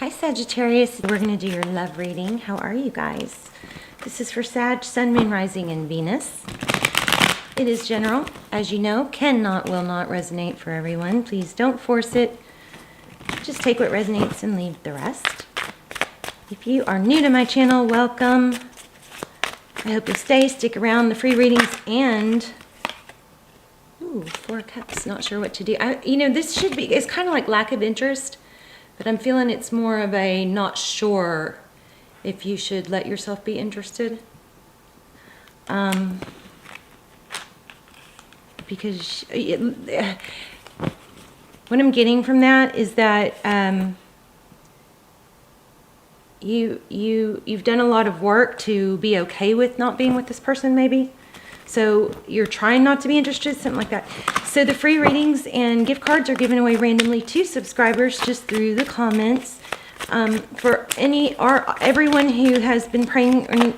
Hi Sagittarius, we're going to do your love reading. How are you guys? This is for Sag, Sun, Moon, Rising, and Venus. It is general, as you know, cannot, will not resonate for everyone. Please don't force it. Just take what resonates and leave the rest. If you are new to my channel, welcome. I hope you'll stick around the free readings and... Ooh, 4 cups, not sure what to do. This should be, it's kind of like lack of interest. But I'm feeling it's more of a not sure if you should let yourself be interested. Because what I'm getting from that is that you've done a lot of work to be okay with not being with this person, maybe. So you're trying not to be interested, something like that. So the free readings and gift cards are given away randomly to subscribers just through the comments. For everyone who has been praying, or,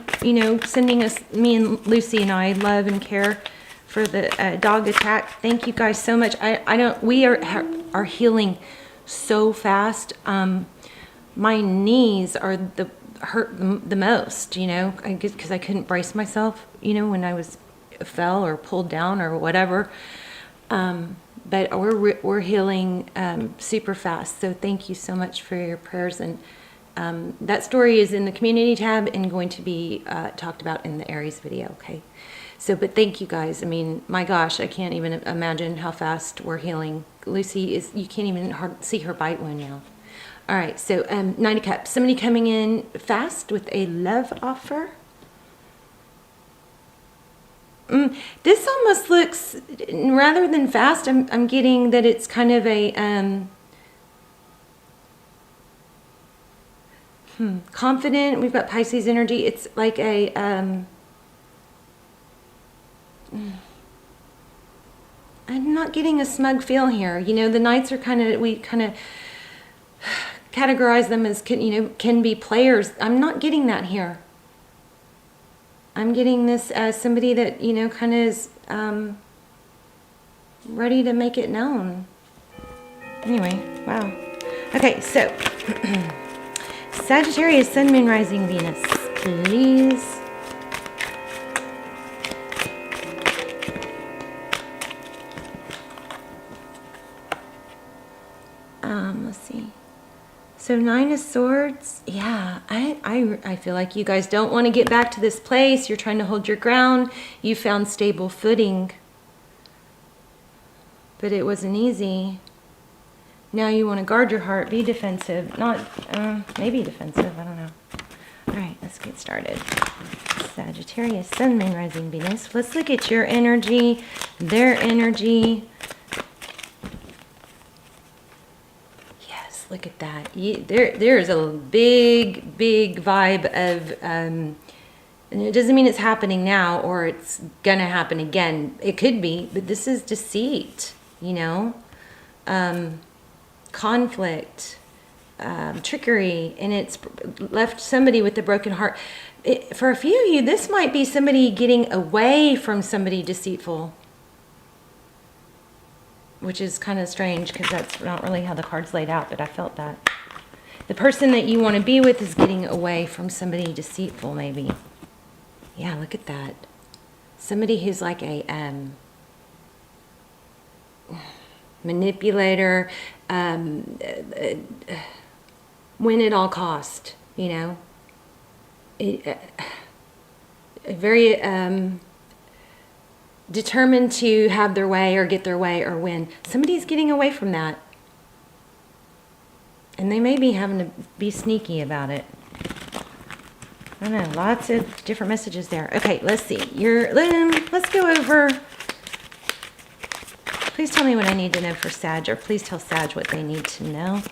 sending us, me and Lucy and I, love and care for the dog attack. Thank you guys so much. We are healing so fast. My knees are hurt the most, I guess because I couldn't brace myself, when I fell or pulled down or whatever. But we're healing super fast. So thank you so much for your prayers. And that story is in the community tab and going to be talked about in the Aries video. Okay. So, but thank you guys. I mean, my gosh, I can't even imagine how fast we're healing. Lucy you can't even see her bite wound now. All right. So 9 of Cups, somebody coming in fast with a love offer. This almost looks, rather than fast, I'm getting that it's kind of a confident. We've got Pisces energy. It's like a I'm not getting a smug feel here. The Knights are we kind of categorize them as can be players. I'm not getting that here. I'm getting this as somebody that, kind of is ready to make it known. Anyway, wow. Okay, so Sagittarius, Sun, Moon, Rising, Venus, please. Let's see. So 9 of Swords, yeah, I feel like you guys don't want to get back to this place. You're trying to hold your ground. You found stable footing. But it wasn't easy. Now you want to guard your heart, be defensive. Not, maybe defensive, I don't know. All right, let's get started. Sagittarius, Sun, Moon, Rising, Venus. Let's look at your energy, their energy. Look at that. There's a big vibe of, and it doesn't mean it's happening now or it's gonna happen again. It could be, but this is deceit, conflict, trickery, and it's left somebody with a broken heart. For a few of you, this might be somebody getting away from somebody deceitful, which is kind of strange because that's not really how the card's laid out, but I felt that. The person that you want to be with is getting away from somebody deceitful, maybe. Yeah, look at that. Somebody who's like a manipulator, win at all cost, very... determined to have their way or get their way or win. Somebody's getting away from that. And they may be having to be sneaky about it. I don't know, lots of different messages there. Okay, let's see. Let's go over. Please tell me what I need to know for Sag, or please tell Sag what they need to know.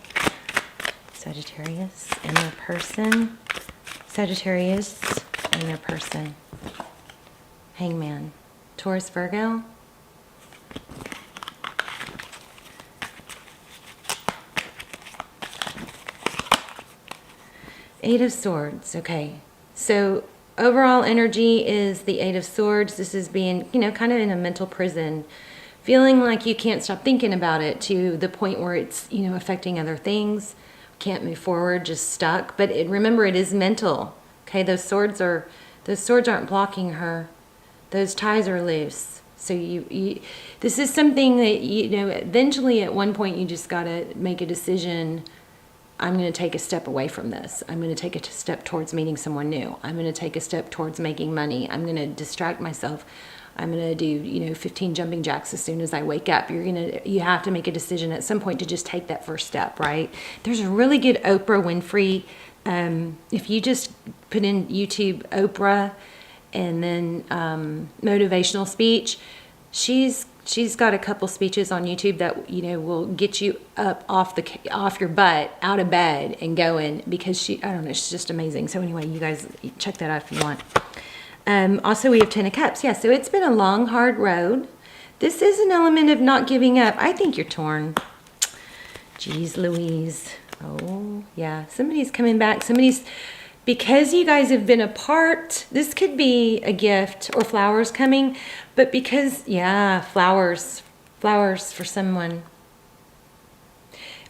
Sagittarius and their person. Sagittarius and their person. Hangman. Taurus, Virgo. Eight of Swords. Okay. So overall energy is the Eight of Swords. This is being, kind of in a mental prison. Feeling like you can't stop thinking about it to the point where it's, affecting other things. can't move forward, just stuck. But remember, it is mental. Okay, those swords aren't blocking her. Those ties are loose. So this is something that, eventually at one point you just got to make a decision. I'm going to take a step away from this. I'm going to take a step towards meeting someone new. I'm going to take a step towards making money. I'm going to distract myself. I'm going to do, 15 jumping jacks as soon as I wake up. You have to make a decision at some point to just take that first step, right? There's a really good Oprah Winfrey. If you just put in YouTube Oprah and then motivational speech, she's got a couple speeches on YouTube that will get you up off your butt, out of bed and going, because I don't know, she's just amazing. So anyway, you guys check that out if you want. Also, we have 10 of Cups. Yeah, so it's been a long, hard road. This is an element of not giving up. I think you're torn. Jeez Louise. Oh, yeah. Somebody's coming back. Because you guys have been apart, this could be a gift or flowers coming, but because, flowers for someone.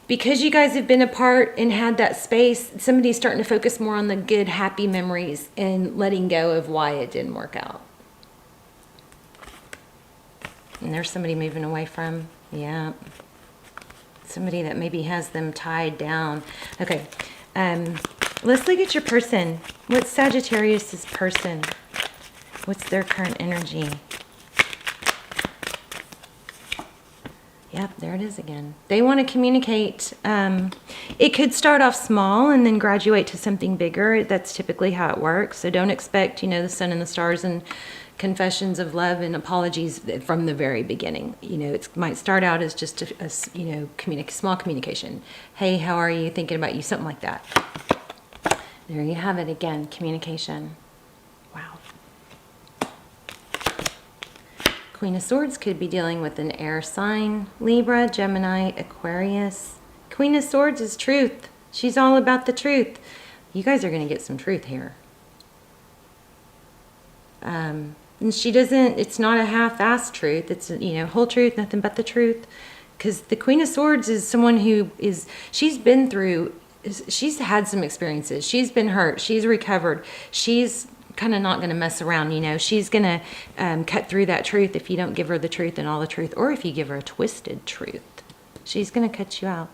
Because you guys have been apart and had that space, somebody's starting to focus more on the good, happy memories and letting go of why it didn't work out. And there's somebody moving away from, somebody that maybe has them tied down. Okay, let's look at your person. What's Sagittarius's person? What's their current energy? Yep, there it is again. They want to communicate. It could start off small and then graduate to something bigger. That's typically how it works. So don't expect, the sun and the stars and confessions of love and apologies from the very beginning. It might start out as just a small communication. Hey, how are you? Thinking about you, something like that. There you have it again, communication. Wow. Queen of Swords could be dealing with an air sign, Libra, Gemini, Aquarius. Queen of Swords is truth. She's all about the truth. You guys are going to get some truth here. And it's not a half-assed truth. It's, whole truth, nothing but the truth. Because the Queen of Swords is someone who she's had some experiences. She's been hurt. She's recovered. She's kind of not going to mess around, She's going to cut through that truth if you don't give her the truth and all the truth, or if you give her a twisted truth. She's going to cut you out.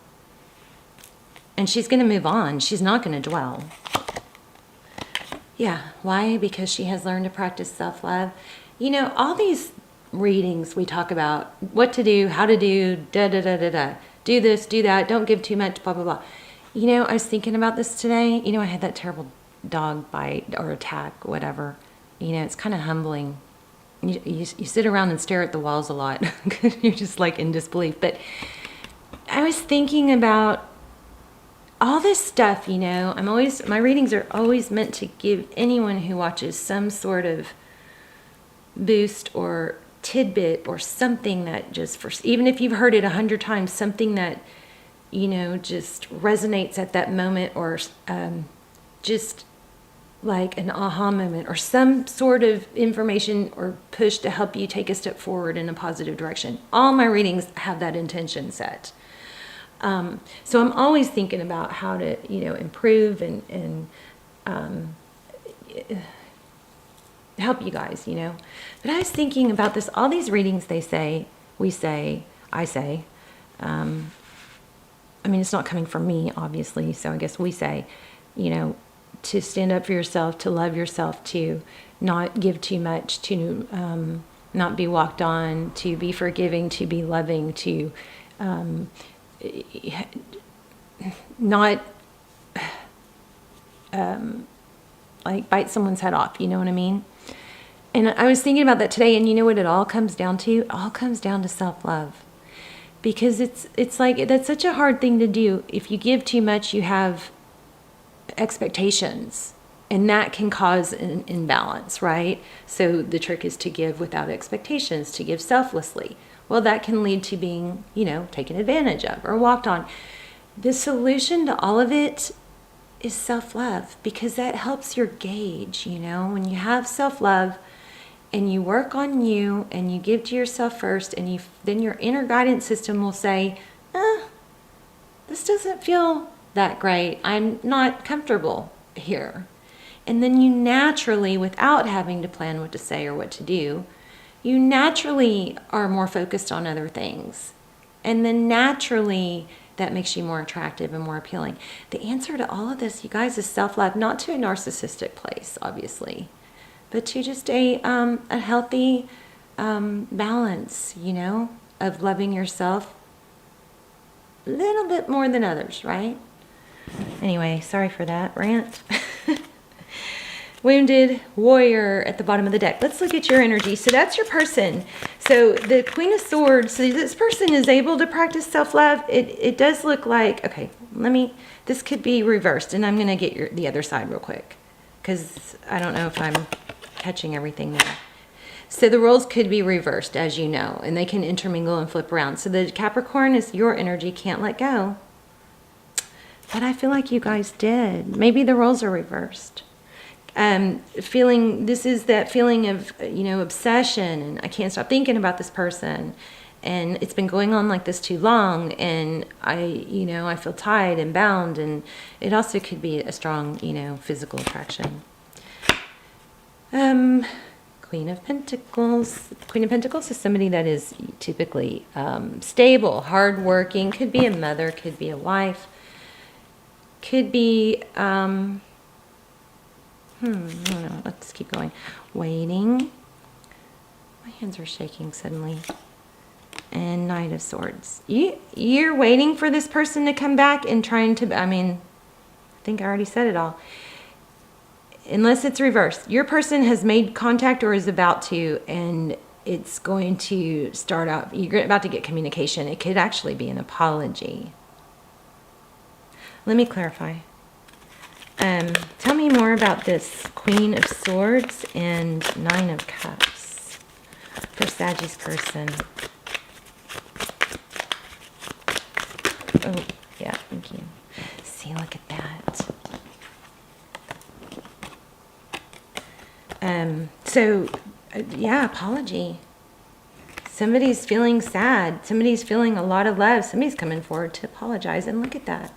And she's going to move on. She's not going to dwell. Yeah. Why? Because she has learned to practice self-love. All these readings we talk about what to do, how to do, da-da-da-da-da. Do this, do that, don't give too much, blah, blah, blah. I was thinking about this today. I had that terrible dog bite or attack, whatever. It's kind of humbling. You sit around and stare at the walls a lot because you're just like in disbelief. But I was thinking about all this stuff, my readings are always meant to give anyone who watches some sort of boost or tidbit or something that even if you've heard it 100 times, something that, just resonates at that moment, or just like an aha moment or some sort of information or push to help you take a step forward in a positive direction. All my readings have that intention set. So I'm always thinking about how to, improve and help you guys, But I was thinking about this, all these readings I say, it's not coming from me, obviously, so I guess we say, to stand up for yourself, to love yourself, to not give too much, to not be walked on, to be forgiving, to be loving, to not bite someone's head off, you know what I mean? And I was thinking about that today, and you know what it all comes down to? It all comes down to self-love. Because it's like, that's such a hard thing to do. If you give too much, you have expectations, and that can cause an imbalance, right? So the trick is to give without expectations, to give selflessly. Well, that can lead to being, taken advantage of or walked on. The solution to all of it is self-love, because that helps your gauge, when you have self-love and you work on you and you give to yourself first, and then your inner guidance system will say, this doesn't feel that great. I'm not comfortable here. And then you naturally, without having to plan what to say or what to do, you naturally are more focused on other things. And then naturally, that makes you more attractive and more appealing. The answer to all of this, you guys, is self-love, not to a narcissistic place, obviously, but to just a healthy balance, you know, of loving yourself a little bit more than others, right? Anyway, sorry for that rant. Wounded warrior at the bottom of the deck. Let's look at your energy. So that's your person. So the Queen of Swords, so this person is able to practice self-love. It does look like, okay, this could be reversed, and I'm going to get the other side real quick because I don't know if I'm catching everything there. So the roles could be reversed, as you know, and they can intermingle and flip around. So the Capricorn is your energy, can't let go. But I feel like you guys did. Maybe the roles are reversed. This is that feeling of, you know, obsession, and I can't stop thinking about this person, and it's been going on like this too long, and I feel tied and bound, and it also could be a strong, you know, physical attraction. Queen of Pentacles. Queen of Pentacles is somebody that is typically stable, hardworking, could be a mother, could be a wife, could be I don't know. Let's keep going. Waiting. My hands are shaking suddenly. And Knight of Swords. You're waiting for this person to come back and trying to, I think I already said it all. Unless it's reversed. Your person has made contact or is about to, and it's going to start out, you're about to get communication. It could actually be an apology. Let me clarify. Tell me more about this Queen of Swords and Nine of Cups for Sagittarius person. Oh, yeah, thank you. See, look at that. Yeah, apology. Somebody's feeling sad. Somebody's feeling a lot of love. Somebody's coming forward to apologize, and look at that.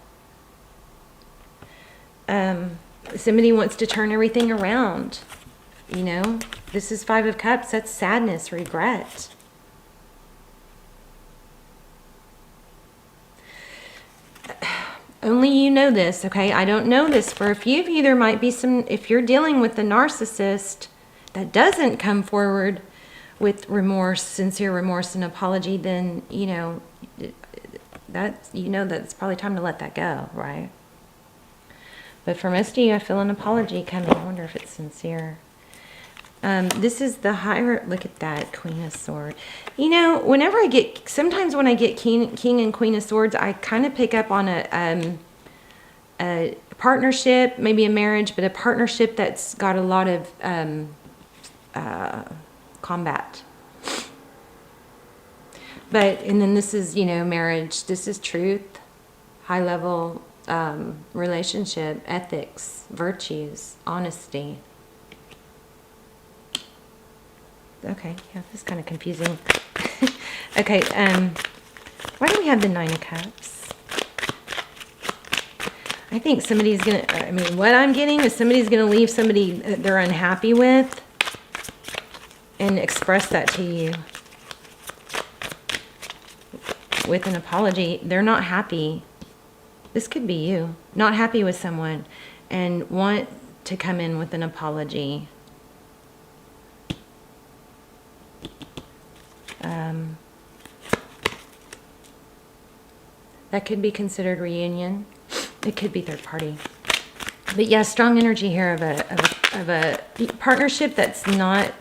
Somebody wants to turn everything around. You know, this is Five of Cups. That's sadness, regret. Only you know this, okay? I don't know this. For a few of you, there might be some, if you're dealing with a narcissist that doesn't come forward with remorse, sincere remorse and apology, then, you know, that it's probably time to let that go, right? But for most of you, I feel an apology coming. I wonder if it's sincere. This is the higher, look at that, Queen of Swords. You know, sometimes when I get King and Queen of Swords, I kind of pick up on a partnership, maybe a marriage, but a partnership that's got a lot of combat. And then this is, you know, marriage. This is truth, high level relationship, ethics, virtues, honesty. Okay, yeah, this is kind of confusing. Okay, why do we have the Nine of Cups? I think somebody's going to, what I'm getting is somebody's going to leave somebody that they're unhappy with and express that to you with an apology. They're not happy. This could be you, not happy with someone and want to come in with an apology. That could be considered reunion. It could be third party. But yeah, strong energy here of a partnership that's not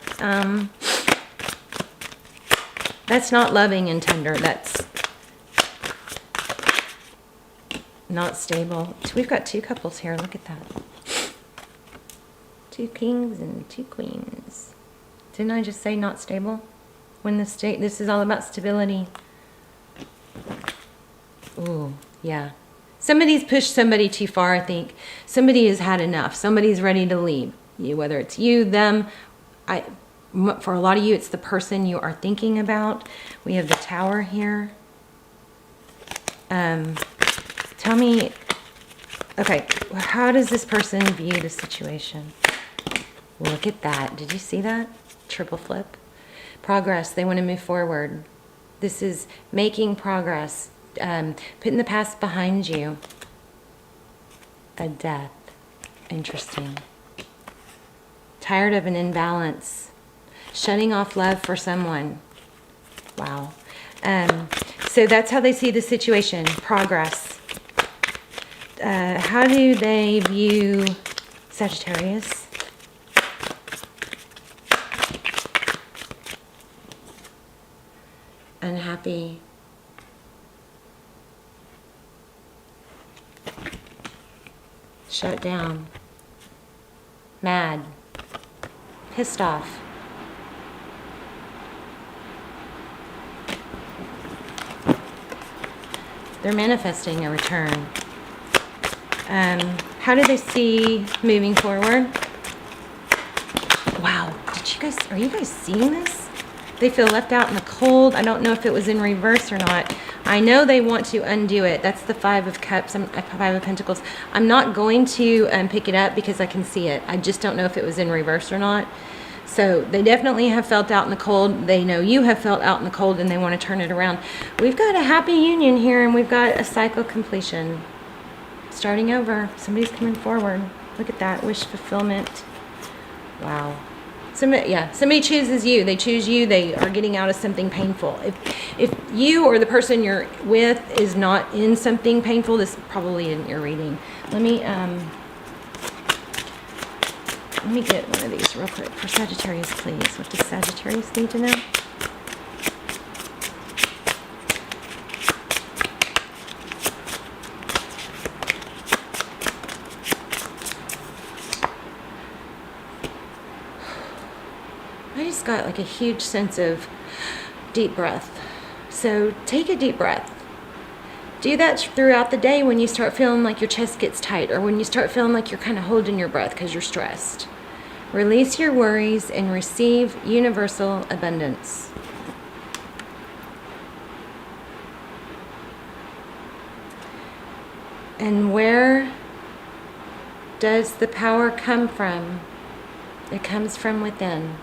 loving and tender. That's not stable. So we've got two couples here. Look at that. Two kings and two queens. Didn't I just say not stable? When this is all about stability. Ooh, yeah. Somebody's pushed somebody too far, I think. Somebody has had enough. Somebody's ready to leave. Whether it's you, them. For a lot of you, it's the person you are thinking about. We have the Tower here. Tell me Okay, well, how does this person view the situation? Look at that. Did you see that? Triple flip. Progress. They want to move forward. This is making progress. Putting the past behind you. A death. Interesting. Tired of an imbalance. Shutting off love for someone. Wow. So that's how they see the situation. Progress. How do they view Sagittarius? Unhappy. Shut down. Mad. Pissed off. They're manifesting a return. How do they see moving forward? Wow, are you guys seeing this? They feel left out in the cold. I don't know if it was in reverse or not. I know they want to undo it. That's the Five of Cups, Five of Pentacles. I'm not going to pick it up because I can see it. I just don't know if it was in reverse or not. So they definitely have felt out in the cold. They know you have felt out in the cold and they want to turn it around. We've got a happy union here and we've got a cycle completion. Starting over. Somebody's coming forward. Look at that. Wish fulfillment. Wow. Somebody chooses you. They choose you. They are getting out of something painful. If you or the person you're with is not in something painful, this probably isn't your reading. Let me get one of these real quick for Sagittarius, please. What does Sagittarius need to know? I just got like a huge sense of deep breath. So take a deep breath. Do that throughout the day when you start feeling like your chest gets tight or when you start feeling like you're kind of holding your breath because you're stressed. Release your worries and receive universal abundance. And where does the power come from? It comes from within.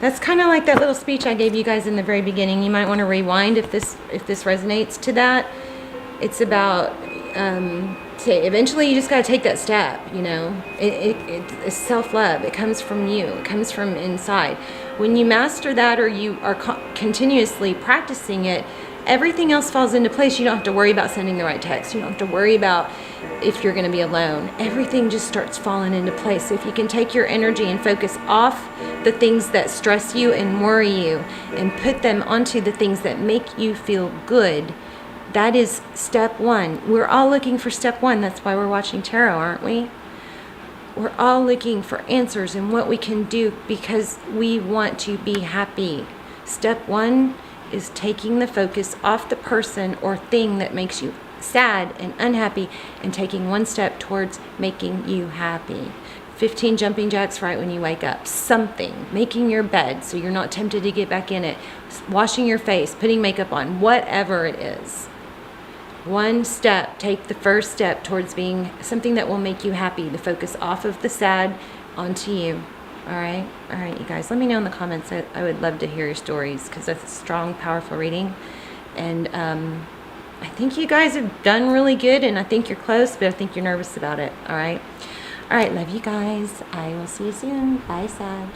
That's kind of like that little speech I gave you guys in the very beginning. You might want to rewind if this resonates to that. It's about eventually you just got to take that step. You know, it's self-love. It comes from you. It comes from inside. When you master that, or you are continuously practicing it, everything else falls into place. You don't have to worry about sending the right text. You don't have to worry about if you're going to be alone. Everything just starts falling into place. So if you can take your energy and focus off the things that stress you and worry you and put them onto the things that make you feel good, that is step one. We're all looking for step one. That's why we're watching tarot, aren't we? We're all looking for answers and what we can do because we want to be happy. Step one is taking the focus off the person or thing that makes you sad and unhappy and taking one step towards making you happy. 15 jumping jacks right when you wake up. Something. Making your bed so you're not tempted to get back in it. Washing your face. Putting makeup on. Whatever it is. One step. Take the first step towards being something that will make you happy. The focus off of the sad onto you. Alright, you guys, let me know in the comments. I would love to hear your stories because that's a strong, powerful reading. And I think you guys have done really good, and I think you're close, but I think you're nervous about it. Alright, love you guys. I will see you soon. Bye, Sag.